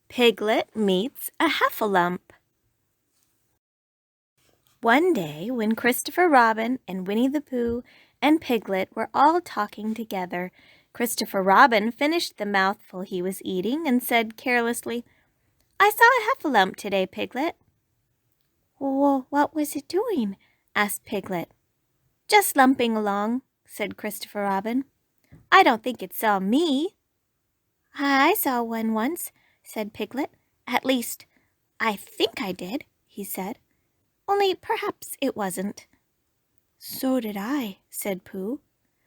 Piglet meets a Heffalump. One day, when Christopher Robin and Winnie-the-Pooh and Piglet were all talking together, Christopher Robin finished the mouthful he was eating and said carelessly, "I saw a Heffalump today, Piglet." "Well, what was it doing?" asked Piglet. "Just lumping along," said Christopher Robin. "I don't think it saw me." "I saw one once," said Piglet. "At least, I think I did," he said. "Only perhaps it wasn't." "So did I," said Pooh,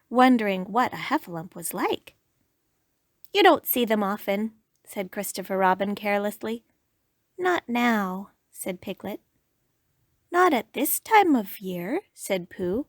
wondering what a Heffalump was like. "You don't see them often," said Christopher Robin carelessly. "Not now," said Piglet. "Not at this time of year," said Pooh.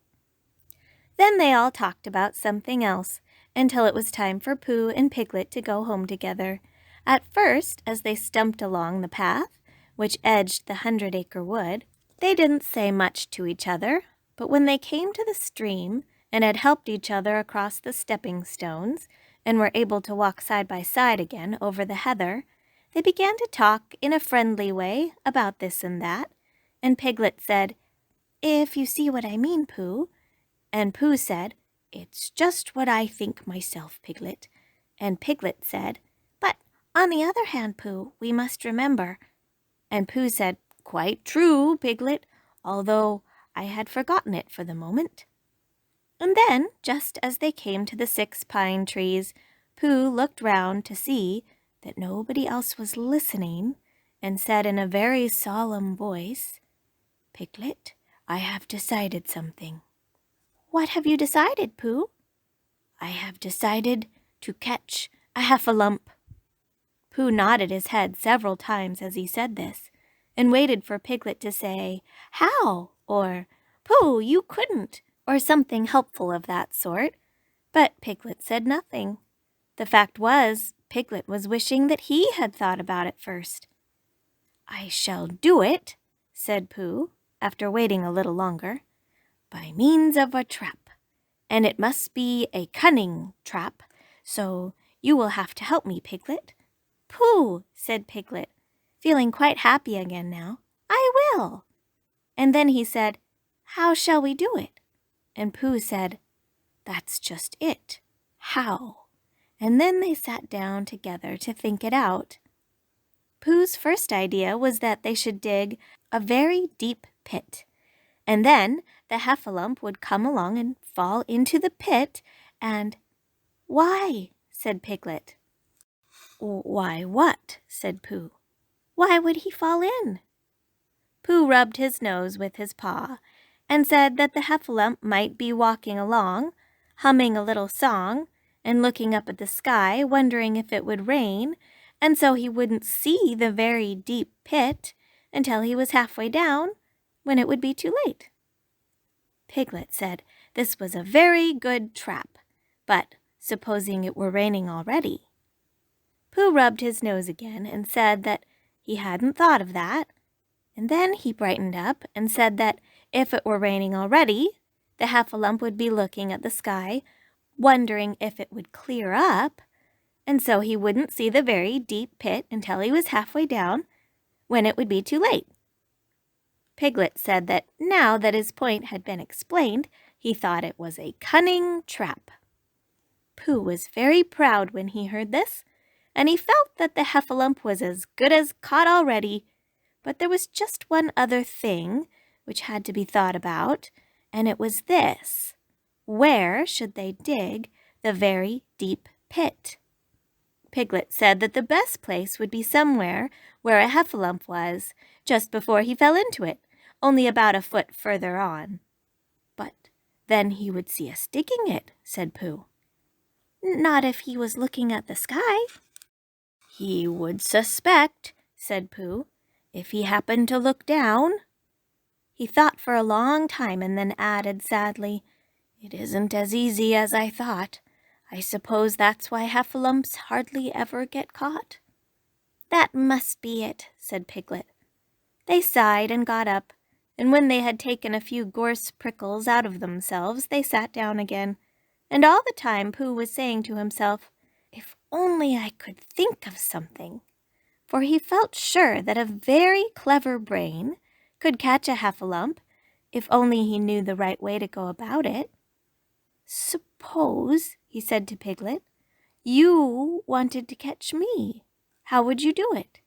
Then they all talked about something else until it was time for Pooh and Piglet to go home together. At first, as they stumped along the path, which edged the 100-acre wood, they didn't say much to each other, but when they came to the stream and had helped each other across the stepping stones and were able to walk side by side again over the heather, they began to talk in a friendly way about this and that, and Piglet said, "If you see what I mean, Pooh," and Pooh said, "It's just what I think myself, Piglet," and Piglet said, "But on the other hand, Pooh, we must remember," and Pooh said, "Quite true, Piglet, although I had forgotten it for the moment." And then, just as they came to the 6 pine trees, Pooh looked round to see that nobody else was listening, and said in a very solemn voice, "Piglet, I have decided something." "What have you decided, Pooh?" "I have decided to catch a Heffalump." Pooh nodded his head several times as he said this, and waited for Piglet to say, "How?" or "Pooh, you couldn't," or something helpful of that sort. But Piglet said nothing. The fact was, Piglet was wishing that he had thought about it first. "I shall do it," said Pooh, after waiting a little longer, "by means of a trap, and it must be a cunning trap, so you will have to help me, Piglet." "Pooh," said Piglet, feeling quite happy again now, "I will." And then he said, "How shall we do it?" And Pooh said, "That's just it. How?" And then they sat down together to think it out. Pooh's first idea was that they should dig a very deep pit, and then the Heffalump would come along and fall into the pit, and— "Why?" said Piglet. "Why what?" said Pooh. "Why would he fall in?" Pooh rubbed his nose with his paw, and said that the Heffalump might be walking along, humming a little song, and looking up at the sky, wondering if it would rain, and so he wouldn't see the very deep pit until he was halfway down, when it would be too late. Piglet said this was a very good trap, but supposing it were raining already? Pooh rubbed his nose again and said that he hadn't thought of that, and then he brightened up and said that if it were raining already, the Heffalump would be looking at the sky, wondering if it would clear up, and so he wouldn't see the very deep pit until he was halfway down, when it would be too late. Piglet said that now that his point had been explained, he thought it was a cunning trap. Pooh was very proud when he heard this, and he felt that the Heffalump was as good as caught already. But there was just one other thing which had to be thought about, and it was this: where should they dig the very deep pit? Piglet said that the best place would be somewhere where a Heffalump was, just before he fell into it, only about a foot further on. "But then he would see us digging it," said Pooh. "Not if he was looking at the sky." "He would suspect," said Pooh, "if he happened to look down." He thought for a long time and then added sadly, "It isn't as easy as I thought. I suppose that's why Heffalumps hardly ever get caught." "That must be it," said Piglet. They sighed and got up, and when they had taken a few gorse prickles out of themselves, they sat down again. And all the time Pooh was saying to himself, "If only I could think of something." for he felt sure that a very clever brain could catch a heffalump if only he knew the right way to go about it. "Suppose," he said to Piglet, "you wanted to catch me. How would you do it?"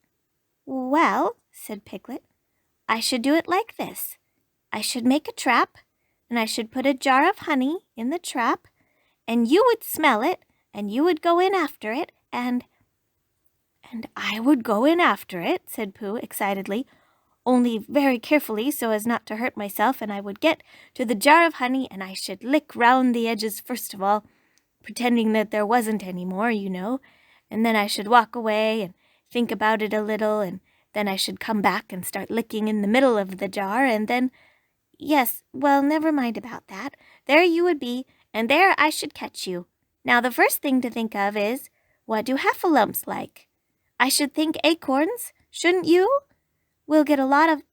"Well," said Piglet, "I should do it like this. I should make a trap, and I should put a jar of honey in the trap, and you would smell it, and you would go in after it, and I would go in after it," said Pooh excitedly, "only very carefully so as not to hurt myself, and I would get to the jar of honey, and I should lick round the edges first of all, pretending that there wasn't any more, you know, and then I should walk away and think about it a little, and then I should come back and start licking in the middle of the jar, and then, yes, well, never mind about that. There you would be, and there I should catch you. Now the first thing to think of is, what do heffalumps like? I should think acorns, shouldn't you? We'll get a lot of—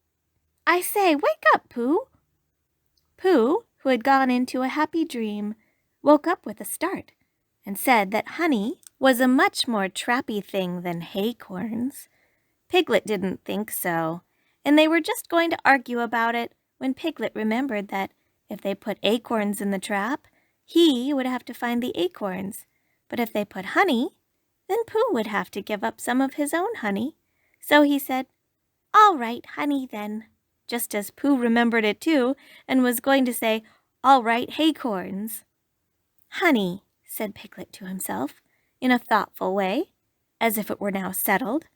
I say, wake up, Pooh." Pooh, who had gone into a happy dream, woke up with a start and said that honey was a much more trappy thing than haycorns. Piglet didn't think so, and they were just going to argue about it when Piglet remembered that if they put acorns in the trap, he would have to find the acorns, but if they put honey, then Pooh would have to give up some of his own honey. So he said, "All right, honey then," just as Pooh remembered it too, and was going to say, "All right, haycorns." "Honey," said Piglet to himself, in a thoughtful way, as if it were now settled,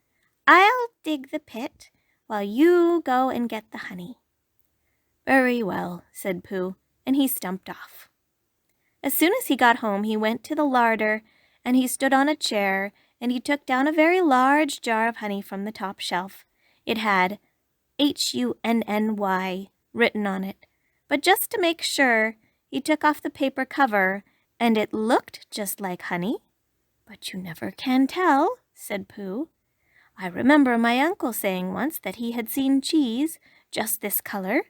"I'll dig the pit while you go and get the honey." "Very well," said Pooh, and he stumped off. As soon as he got home, he went to the larder, and he stood on a chair, and he took down a very large jar of honey from the top shelf. It had Hunny written on it, but just to make sure, he took off the paper cover, and it looked just like honey. "But you never can tell," said Pooh. "I remember my uncle saying once that he had seen cheese just this color."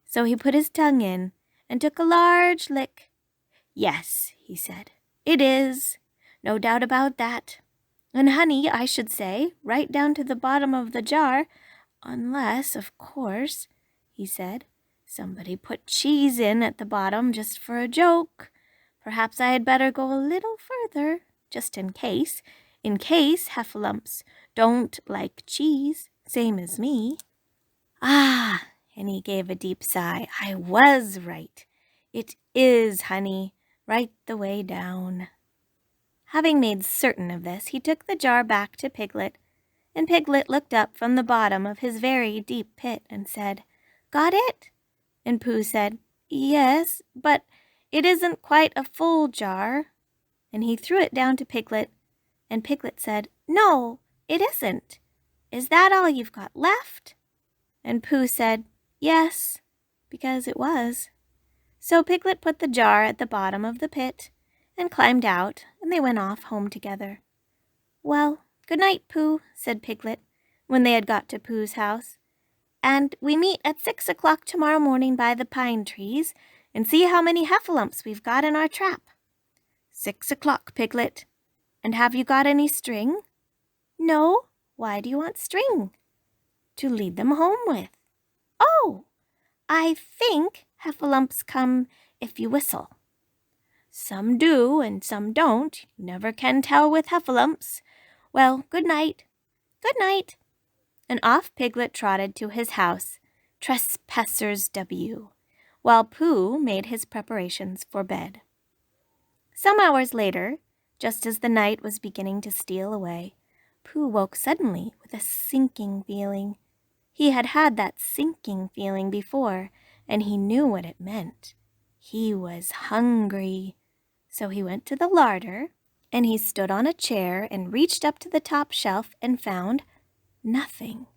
So he put his tongue in and took a large lick. "Yes," he said, "it is. No doubt about that. And honey, I should say, right down to the bottom of the jar, unless, of course," he said, "somebody put cheese in at the bottom just for a joke. Perhaps I had better go a little further, just in case heffalumps don't like cheese, same as me. Ah," and he gave a deep sigh, "I was right. It is honey, right the way down." Having made certain of this, he took the jar back to Piglet, and Piglet looked up from the bottom of his very deep pit and said, "Got it?" And Pooh said, "Yes, but it isn't quite a full jar." And he threw it down to Piglet, and Piglet said, "No, it isn't. Is that all you've got left?" And Pooh said, "Yes," because it was. So Piglet put the jar at the bottom of the pit and climbed out, and they went off home together. "Well, good night, Pooh," said Piglet, when they had got to Pooh's house. "And we meet at 6 o'clock tomorrow morning by the pine trees, and see how many heffalumps we've got in our trap." "6 o'clock, Piglet. And have you got any string?" "No. Why do you want string?" "To lead them home with." "Oh, I think heffalumps come if you whistle." "Some do and some don't. You never can tell with heffalumps. Well, good night." "Good night." And off Piglet trotted to his house, Trespassers W., while Pooh made his preparations for bed. Some hours later, just as the night was beginning to steal away, Pooh woke suddenly with a sinking feeling. He had had that sinking feeling before, and he knew what it meant. He was hungry. So he went to the larder, and he stood on a chair and reached up to the top shelf and found nothing.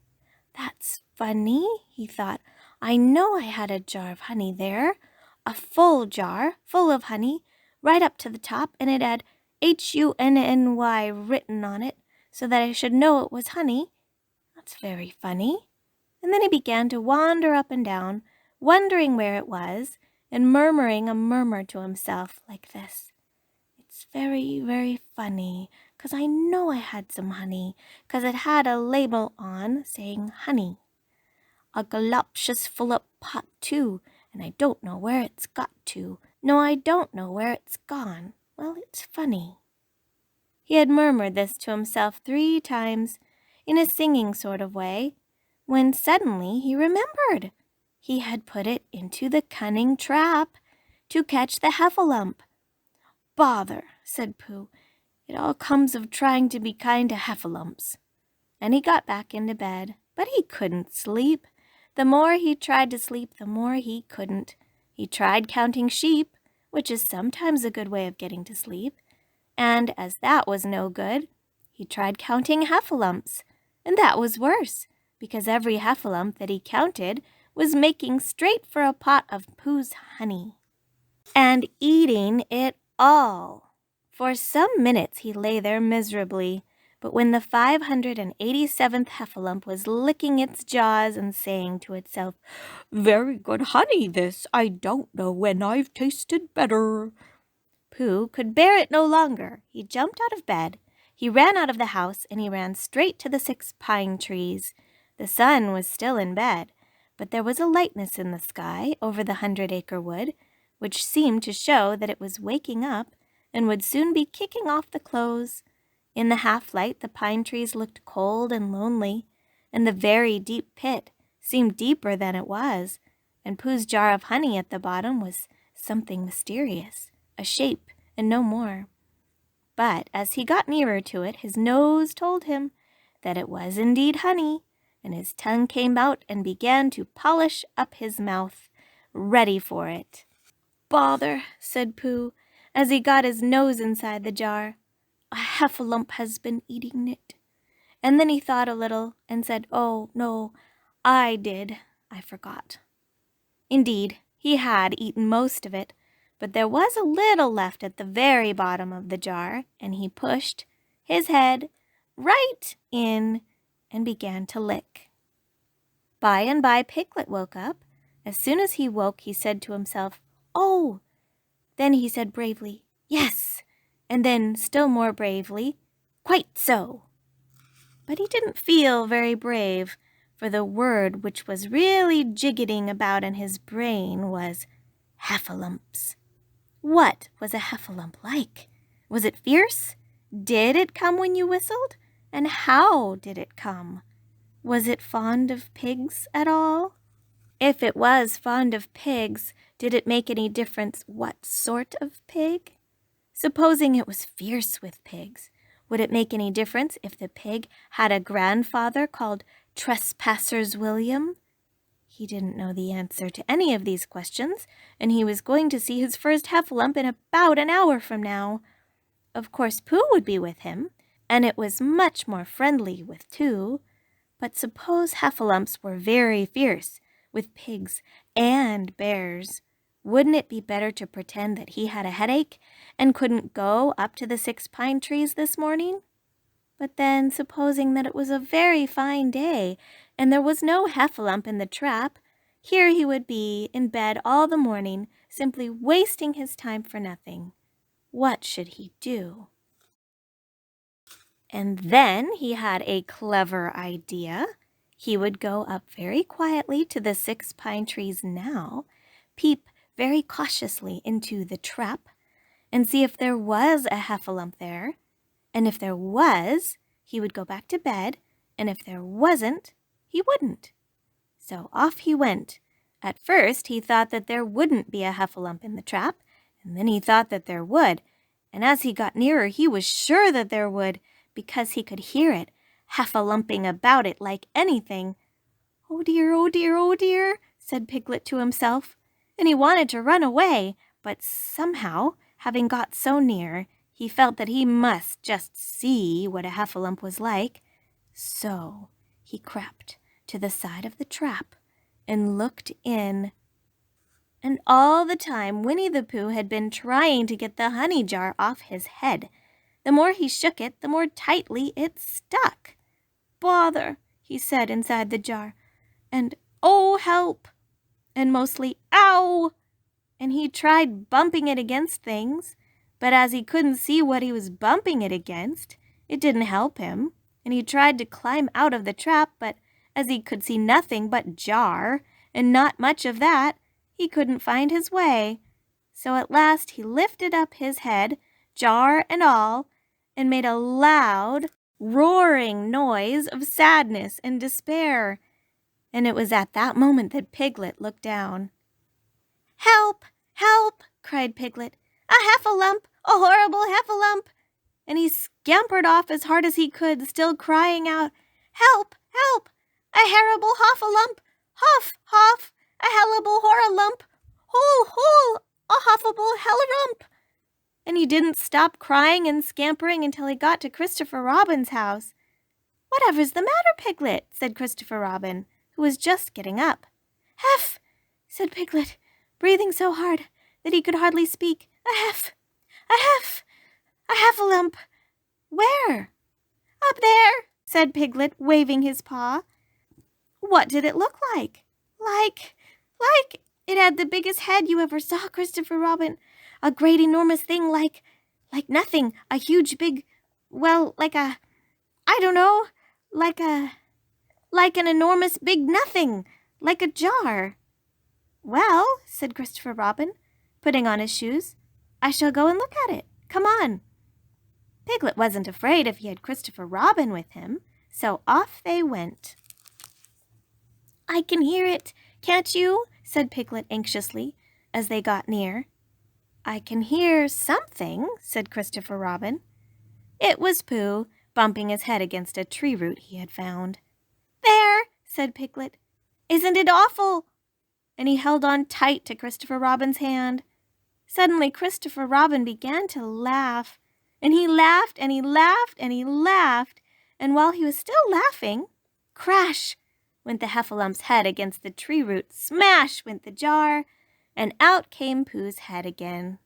"That's funny," he thought. "I know I had a jar of honey there, a full jar full of honey, right up to the top, and it had Hunny written on it, so that I should know it was honey. That's very funny." And then he began to wander up and down, wondering where it was, and murmuring a murmur to himself like this: "It's very, very funny, 'cause I know I had some honey, 'cause it had a label on saying honey. A galoptious full-up pot, too, and I don't know where it's got to. No, I don't know where it's gone. Well, it's funny." He had murmured this to himself 3 times in a singing sort of way, when suddenly he remembered. He had put it into the cunning trap to catch the heffalump. "Bother," said Pooh. "It all comes of trying to be kind to heffalumps." And he got back into bed, but he couldn't sleep. The more he tried to sleep, the more he couldn't. He tried counting sheep, which is sometimes a good way of getting to sleep, and as that was no good, he tried counting heffalumps, and that was worse, because every heffalump that he counted was making straight for a pot of Pooh's honey, and eating it all. For some minutes he lay there miserably, but when the 587th heffalump was licking its jaws and saying to itself, "Very good honey this, I don't know when I've tasted better," Pooh could bear it no longer. He jumped out of bed, he ran out of the house, and he ran straight to the 6 pine trees. The sun was still in bed, but there was a lightness in the sky over the 100-acre wood, which seemed to show that it was waking up and would soon be kicking off the clothes. In the half-light, the pine trees looked cold and lonely, and the very deep pit seemed deeper than it was, and Pooh's jar of honey at the bottom was something mysterious, a shape and no more. But as he got nearer to it, his nose told him that it was indeed honey, and his tongue came out and began to polish up his mouth, ready for it. "Bother," said Pooh, as he got his nose inside the jar. "A heffalump has been eating it." And then he thought a little and said, "Oh, no, I did. I forgot." Indeed, he had eaten most of it, but there was a little left at the very bottom of the jar, and he pushed his head right in and began to lick. By and by, Piglet woke up. As soon as he woke, he said to himself, "Oh!" Then he said bravely, "Yes," and then still more bravely, "Quite so." But he didn't feel very brave, for the word which was really jiggetting about in his brain was heffalumps. What was a heffalump like? Was it fierce? Did it come when you whistled? And how did it come? Was it fond of pigs at all? If it was fond of pigs, did it make any difference what sort of pig? Supposing it was fierce with pigs, would it make any difference if the pig had a grandfather called Trespassers William? He didn't know the answer to any of these questions, and he was going to see his first heffalump in about an hour from now. Of course, Pooh would be with him, and it was much more friendly with 2. But suppose heffalumps were very fierce with pigs and bears. Wouldn't it be better to pretend that he had a headache and couldn't go up to the 6 pine trees this morning? But then, supposing that it was a very fine day and there was no heffalump in the trap, here he would be in bed all the morning, simply wasting his time for nothing. What should he do? And then he had a clever idea. He would go up very quietly to the 6 pine trees now, peep very cautiously into the trap, and see if there was a heffalump there. And if there was, he would go back to bed, and if there wasn't, he wouldn't. So off he went. At first he thought that there wouldn't be a heffalump in the trap, and then he thought that there would, and as he got nearer he was sure that there would, because he could hear it, heffalumping about it like anything. "Oh dear, oh dear, oh dear," said Piglet to himself, and he wanted to run away, but somehow, having got so near, he felt that he must just see what a heffalump was like. So he crept to the side of the trap and looked in. And all the time Winnie-the-Pooh had been trying to get the honey jar off his head. The more he shook it, the more tightly it stuck. "Bother," he said inside the jar, and "Oh, help," and mostly "Ow!" And he tried bumping it against things, but as he couldn't see what he was bumping it against, It didn't help him, and he tried to climb out of the trap, but as he could see nothing but jar, and not much of that, he couldn't find his way. So at last he lifted up his head, jar and all, and made a loud, roaring noise of sadness and despair. And it was at that moment that Piglet looked down. "Help! Help!" cried Piglet. "A heffalump! A horrible heffalump!" And he scampered off as hard as he could, still crying out, "Help! Help! A horrible hoffalump! Huff! Huff! A hellable horralump! Hole! Hole! A huffable hellarump!" And he didn't stop crying and scampering until he got to Christopher Robin's house. "Whatever's the matter, Piglet?" said Christopher Robin, who was just getting up. "Heff!" said Piglet, breathing so hard that he could hardly speak. "A heff! A heff! A heffalump!" "Where?" "Up there," said Piglet, waving his paw. "What did it look like?" Like, it had the biggest head you ever saw, Christopher Robin. A great enormous thing like nothing, a huge big, well, I don't know, like an enormous big nothing, like a jar." "Well," said Christopher Robin, putting on his shoes, "I shall go and look at it. Come on." Piglet wasn't afraid if he had Christopher Robin with him, so off they went. "I can hear it, can't you?" said Piglet anxiously, as they got near. "I can hear something," said Christopher Robin. It was Pooh, bumping his head against a tree root he had found. "There," said Piglet. "Isn't it awful?" And he held on tight to Christopher Robin's hand. Suddenly Christopher Robin began to laugh, and he laughed and he laughed and he laughed, and while he was still laughing, crash went the heffalum's head against the tree root, smash went the jar, and out came Pooh's head again.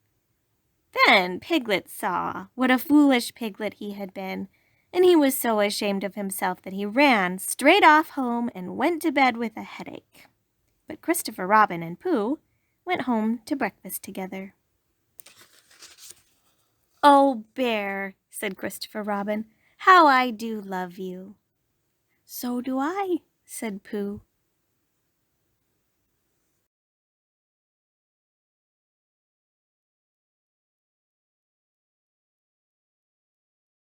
Then Piglet saw what a foolish Piglet he had been, and he was so ashamed of himself that he ran straight off home and went to bed with a headache. But Christopher Robin and Pooh went home to breakfast together. "Oh, Bear," said Christopher Robin, "how I do love you." "So do I," said Pooh.